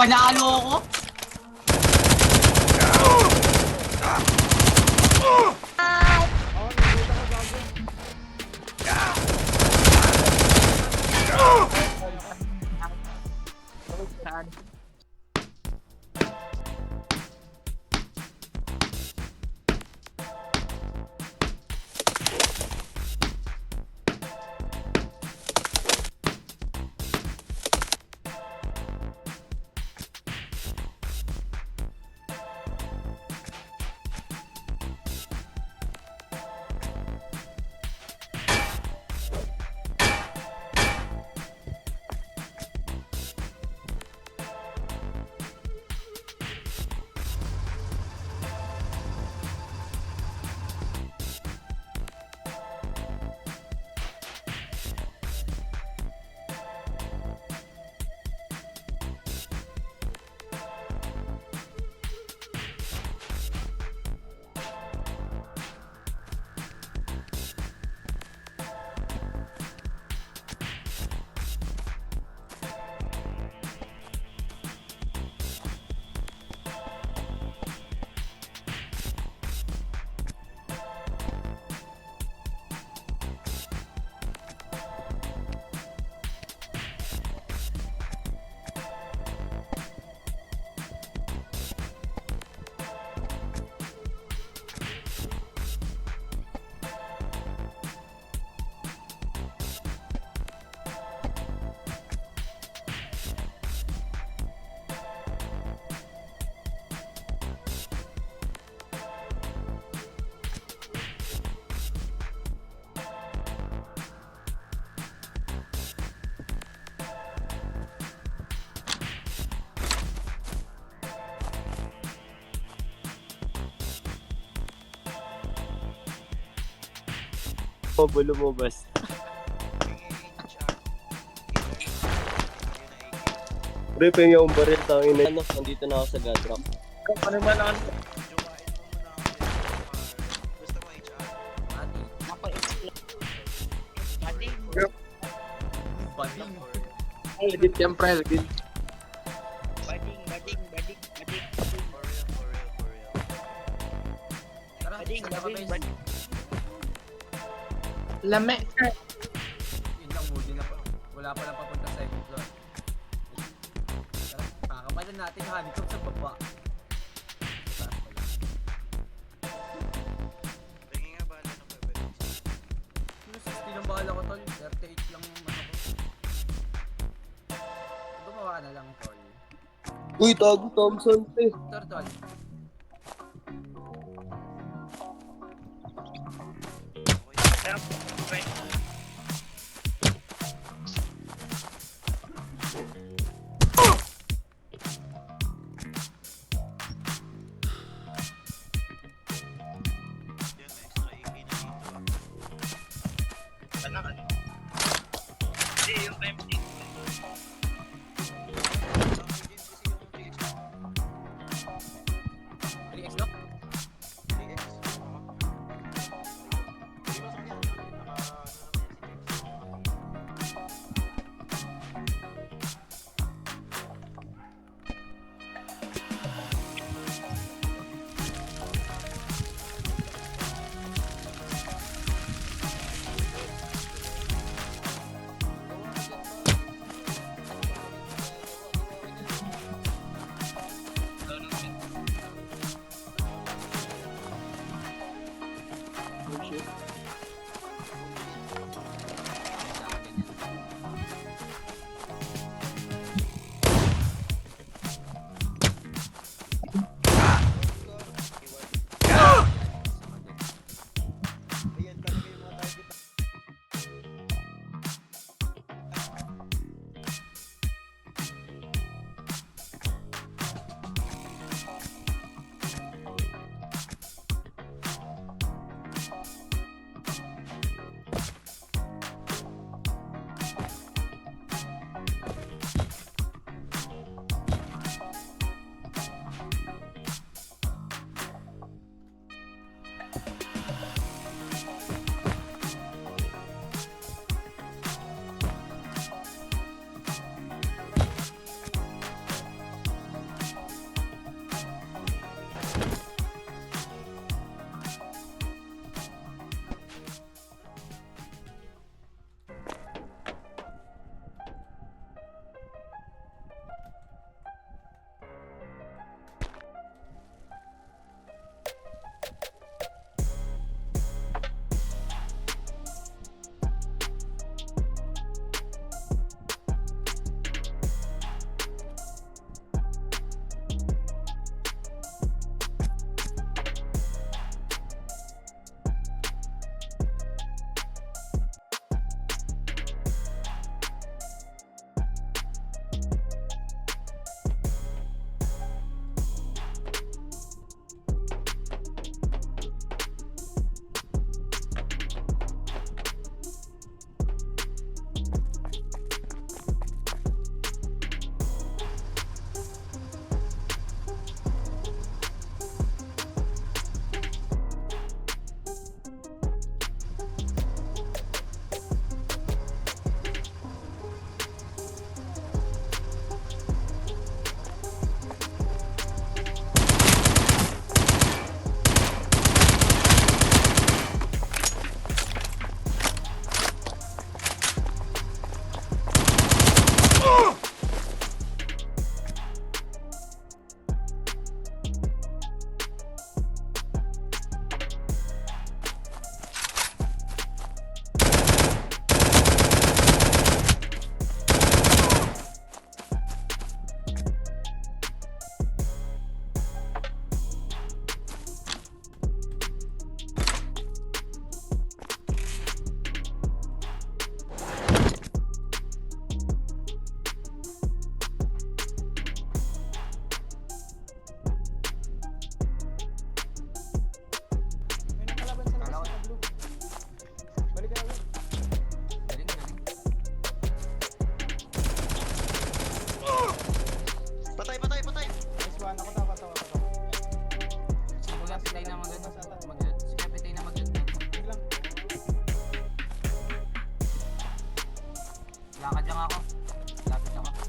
panalo ko. Lumabas. Pre, pengen yung baril tangin na. Ano, nandito na ako sa Gadrock. Ano man ang Gusto mo HR? Bading. Ay, legit yan, pre. Legit. For real. Tara, sila ka guys. Lame. Yun lang, muli na pa. Wala pa lang papunta sa second floor. Tara, kakamalan natin yung honeycomb sa baba. Sa taas pala. Tingin nga bala ng pwede. Yung 60 lang bahala ko tol, 38 lang yung ano ko. Gumawa na lang tol. Uy, tago Thompson, pre. Tol. Yan, extra AK na dito. Hindi, yung empty. Emergency yung TX. 3x lock? TX. Hindi ba sa kanya?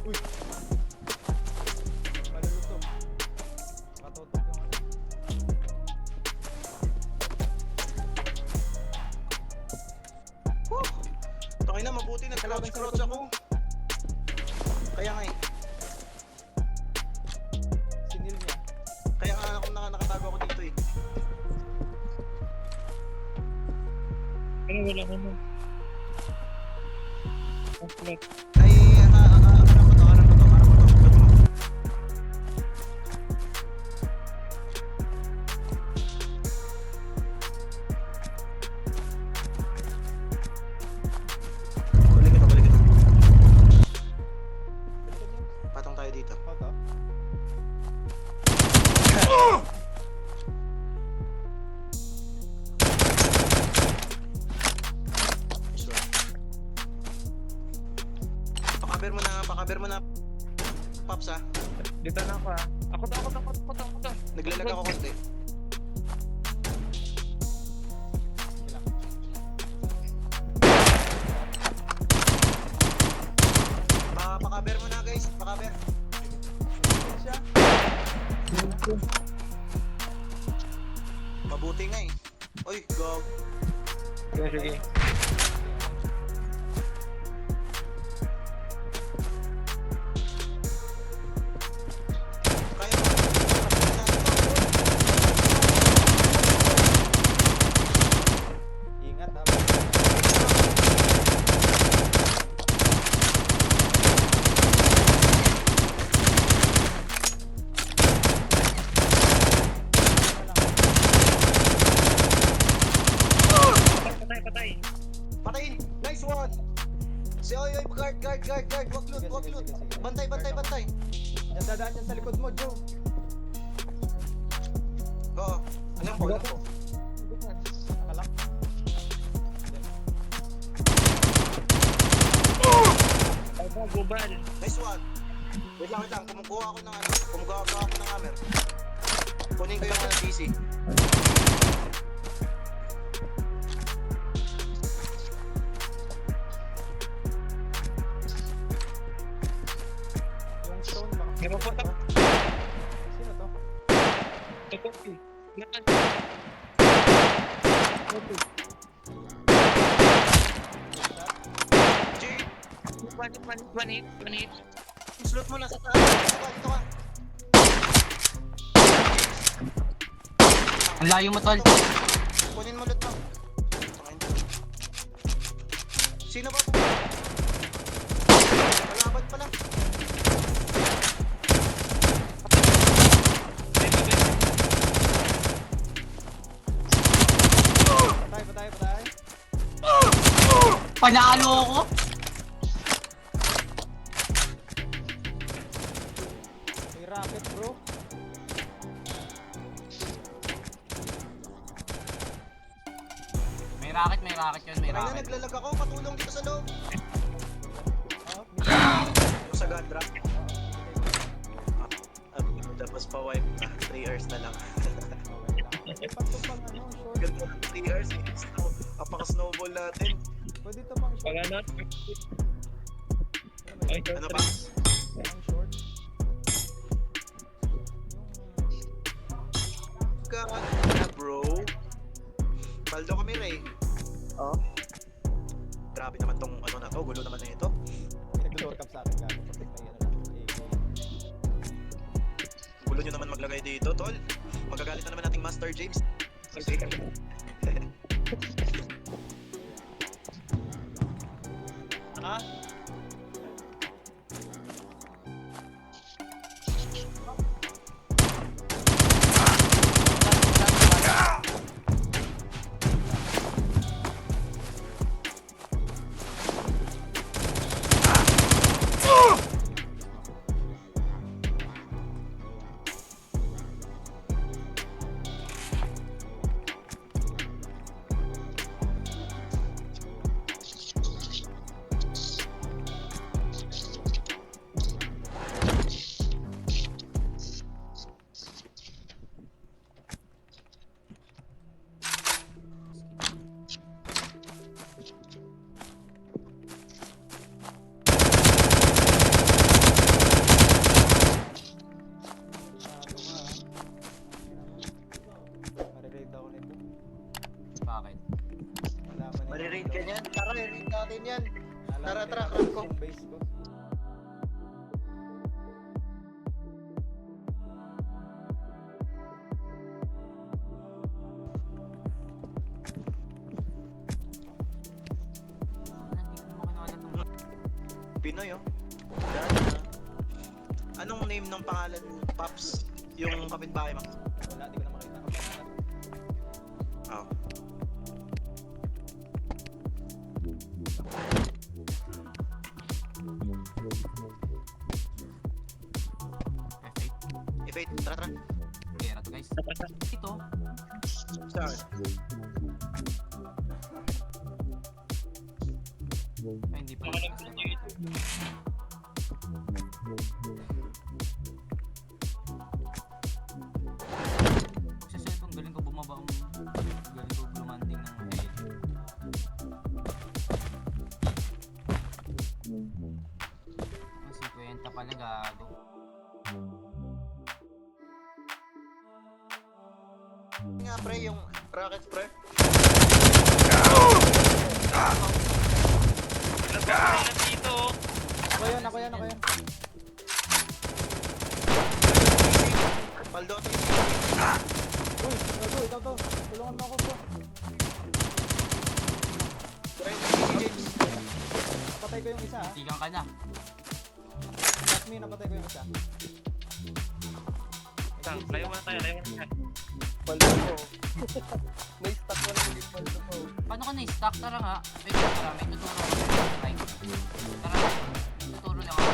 Uy! Maluluto. Matutok yung ano. Woo! Takay na, mabuti nag-crouch ako. Kaya nga eh. Sinil niya. Kaya nga ako nakatago ako dito eh. Ano, wala ko na. Complete. Ay, harap mo to. Ikot mo. Balik ito. Patong tayo dito. Oto. Sure. Pakaber mo na. Pops ha. Dito na ako ah. Ako to. Naglalag ako konti. Pakaber mo na guys. Pakaber. Siya. Mabuti nga eh. Oy, go. Sige. Kaya mo. Ingat ha. Patay. Patayin! Nice one! Si Oy, guard! Wag loot! Sige. Bantay! Yan dadaan yan sa likod mo, Joe. Oo. Alam ko. Nakalak. Gubal. Nice one! Wait lang. Kumukuha ako ng hammer. Kunin ko yung PC. Yung stone ba? May maputok. Sino to? Tutok eh. Nakan. G! Manit. Slot mo na sa taas. Dito ka. Ang layo mo, tol. Kunin mo loot mo. Sino ba? Kalaban pala. Patay. Panalo ako. May rocket, bro. May racket yun, may Kaya na racket. naglalag ako. Patulong dito sa loob. Oh, Yung sa Gandra. Tapos pa-wipe na. 3 hours na lang. Pag to pang ano, short. Ganda ng 3 hours. Apaka-snowball natin. Pwede to pang short. Wala na. Ay, Ano pa? Pang short. God, bro. Paldo kami, Ray. Oh. Grabe naman tong ano na to. Gulo naman na ito. Nag-door cap sa akin gago. Kapit may ano lang. Gulo nyo naman maglagay dito, tol. Magagalit na naman nating Master James. Ha? yung base ko. Pinoy oh. Yan, anong name ng pangalan, Pops? Yung kapitbahay mo? Wala, di ko na makita. Oh. F8, tara tara. Kaya to guys. Ito. Saan? Ay, hindi pa. Sa cellphone, galing ko bumaba ang... Galing ko lumanding ng head. Ang 50 pala gago. Nga pre, yung rocket pre. Nagpapalala dito. Ako yun. Paldo to. Uy, gago, ikaw to. Tulungan mo ako bro. Pre, James. Napatay ko yung isa ha. Tigang ka na. Trust me, napatay ko yung isa. Lang, layo muna tayo. Paldo mo. May stock mo lang yung paldo mo. Paano ka na-stack? Tara nga. Wait, tara. May tuturo ako. Tara. Tuturo lang ako.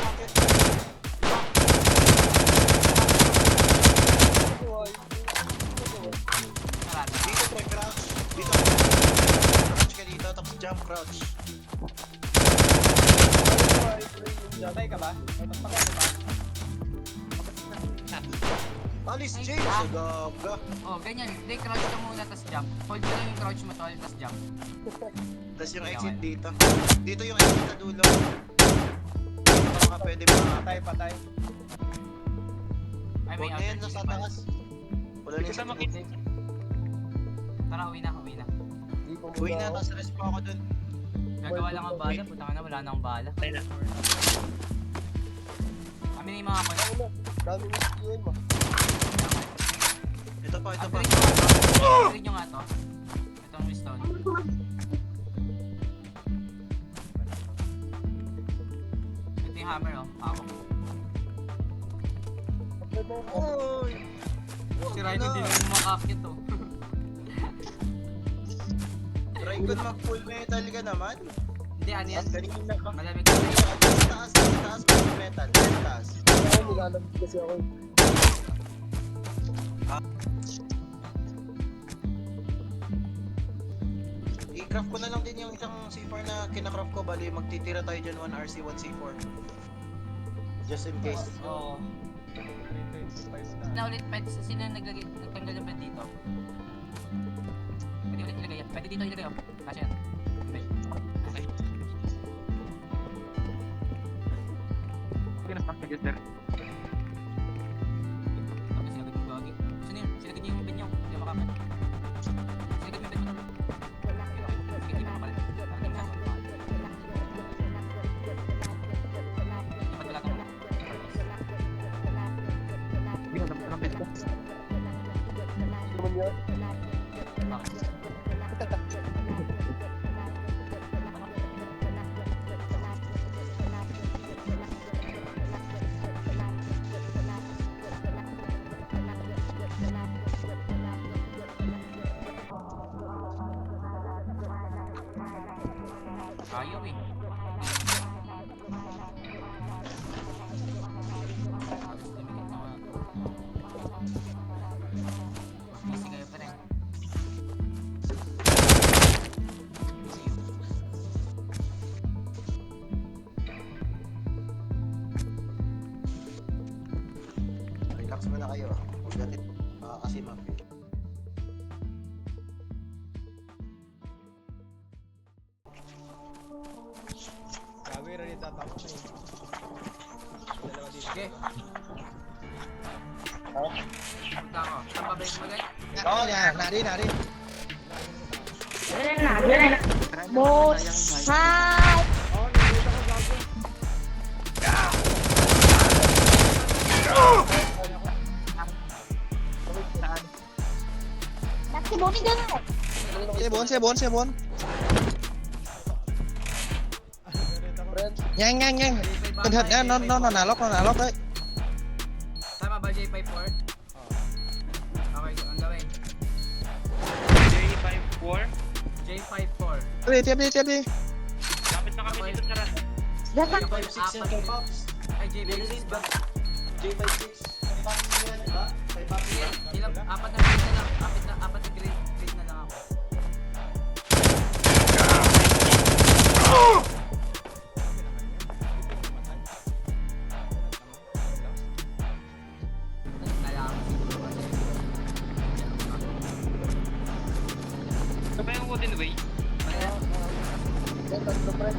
Tara. Dito pre, crouch. Dito. Crouch ka dito, tapos jump crouch. Patay ka ba? May pagpakay ka ba? Alice Ay, James, ah. gaga. Oh, ganyan. Hindi, crouch ka muna, tas jump. Hold mo lang yung crouch mo, tol, tas jump. Tapos yung exit dito. Dito yung exit sa dulo. Dito ka mga pwede pa. Patay. Ay, may Huwag na yan, outer nasa chicken taas. Wala na yung sa Kasama likod. kita. Tara, uwi na. Uwi na, tapos rest pa ako dun. Gagawa lang ang bala. Puta ka na, wala nang bala. Tayo na. Kami na yung mga kon. Dami yung SQM mo. Ito pa. Upgrade nyo nga to. Itong stone. Ito yung hammer, oh. Ako. Oy! Si Ryan hindi naman makakit, oh. Try ko na mag-full metal ka naman. Hindi, ano yan? Kanina ka. Malamig ka na yun. Taas, full metal. Taas. Ako nilalamig kasi ako. I-craft ko na lang din yung isang C4 na kinacraft ko. Bali, magtitira tayo dyan 1 RC, 1 C4. Just in case. Oo. Na ulit, pwede sa sino nagtanggal yung bed dito? Pwede ulit ilagay yan. Pwede dito ilagay, oh. Kasi yan. Bed. Okay. Okay na, pag-register. Tapos sinagad mo gagi. Sino yun? Sinagad niyo yung bed niyo. Hindi ako makakit. Sinagad mo yung bed mo. Sige, di ba kapalit? Parang yung kaso. Lipat wala ka muna. Hindi ko naman ang best ko. Naman yun. Bakit? Ayaw eh. Easy kayo pa rin. Relax muna kayo. Huwag natin makakasimap. Gawi rin ito. Tapos na eh. Dalawa dito. Sige. Punta ko. Saan pa ba yung magay? Oo, nari. Boss, hi! Oo, nandito ako gago. xe 4 nhanh cẩn thận nhá, nó nã lóc đấy. Tama ba J54? Okay, ang gawin. J54. J54. Tiếp đi. Lapit na kami dito sa rat. J56 yan kay Pops. Ay, J56 ba? J56. Pang yan, diba? Kay Pops yan. Ilang, apat na grade na lang. Apat na grade na lang ako. Nalaman siguro kasi. Ito ba yung wooden way? Tatlo pre.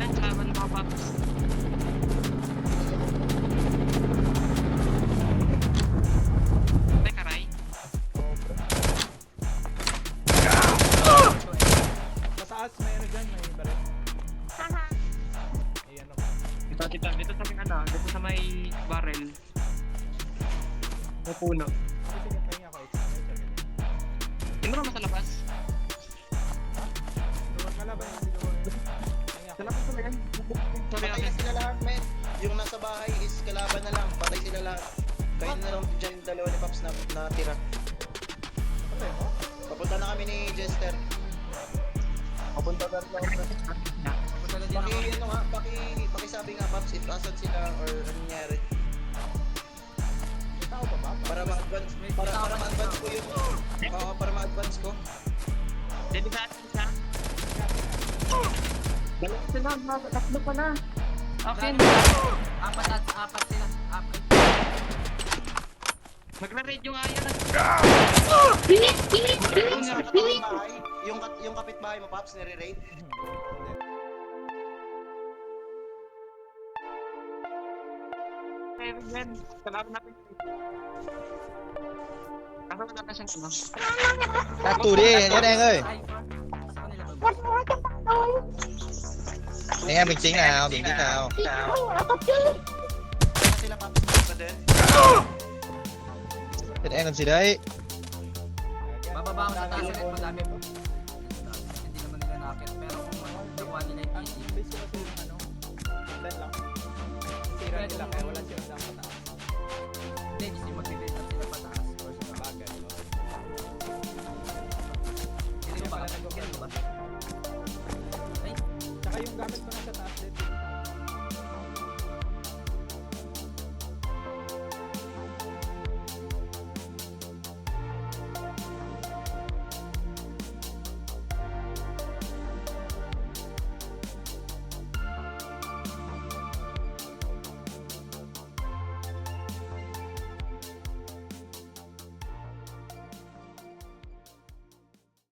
Ang laban mga paps. May karay. Mataas, may ano dyan, may baril. Ayan ako. Dito sa may dito sa may barrel. May puno. Sige, pahinga ako. Hindi mo naman sa labas. Doon kalaban yung doon. Pahinga Sa ako. labas na yan. Sorry, Patay na Amen. sila lahat, men. Yung nasa bahay is kalaban na lang. Patay sila lahat. Kayo na lang dyan yung dalawa ni Pops na natira. Patay mo? Papunta na kami ni Jester. Papunta na rin ako pre. Punta na din ako. Ano nga, pakisabi nga Pops if asan sila or ano nangyari. May tao pa ba? Para ma-advance, para ma-advance ko yun. Oo, para ma-advance ko. Dito sa atin siya. Dalawa sila, tatlo pa na. Okay. Apat sila. Apat. Magra-radio nga yan. Yung sa kapitbahay, yung kapitbahay mo Pops, nire-raid. Amen. Salamat natin. Ano na natin siyang ano? Tạt tù đi anh em ơi. Anh em bình tĩnh nào. Saan sila Pops? Sa din? Thế em làm gì đấy? Bababa ako sa taas ulit, madami po. Hindi naman nila nakakit, pero kung nakuha nila yung Ang easy. base ko kasi yung ano, plan lang. Sira nila kaya wala silang dapat pataas. Hindi, hindi mag-defend